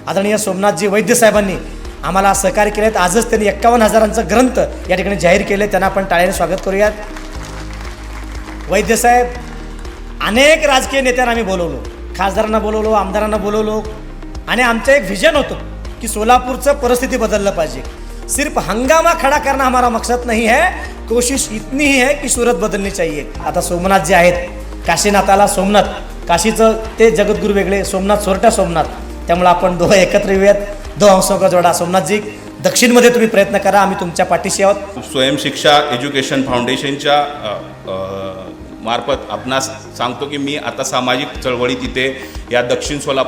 आदरणीय सोमनाथजी वैद्य साहेबांनी आम्हाला सहकार्य केले आहेत। आजच त्यांनी 51,000 ग्रंथ या ठिकाणी जाहीर केले, त्यांना आपण टाळ्याने स्वागत करूयात। वैद्य साहेब, अनेक राजकीय नेत्यांना आम्ही बोलवलो, खासदारांना बोलवलो, आमदारांना बोलवलो आणि आमचं एक व्हिजन होतं कि सोलापुरचं परिस्थिति बदलना पाहिजे। सिर्फ हंगामा खड़ा करना हमारा मकसद नहीं है, कोशिश इतनी ही है कि सूरत बदलनी चाहिए। आता सोमनाथ जे आहेत, काशीनाथाला सोमनाथ, काशीचं ते जगद्गुरू वेगळे, सोमनाथ सोरटा सोमनाथ, त्यामुळे आपण दोघं एकत्र येऊयात। दो हंसों का जोड़ा। सोमनाथजी, दक्षिणमध्ये तुम्ही प्रयत्न करा, आम्ही तुमच्या पाठीशी आहोत। स्वयं शिक्षा एज्युकेशन फाउंडेशनच्या मार्फत आपणास सांगतो की मी आता सामाजिक चळवळीत इथे या दक्षिण सोलापूर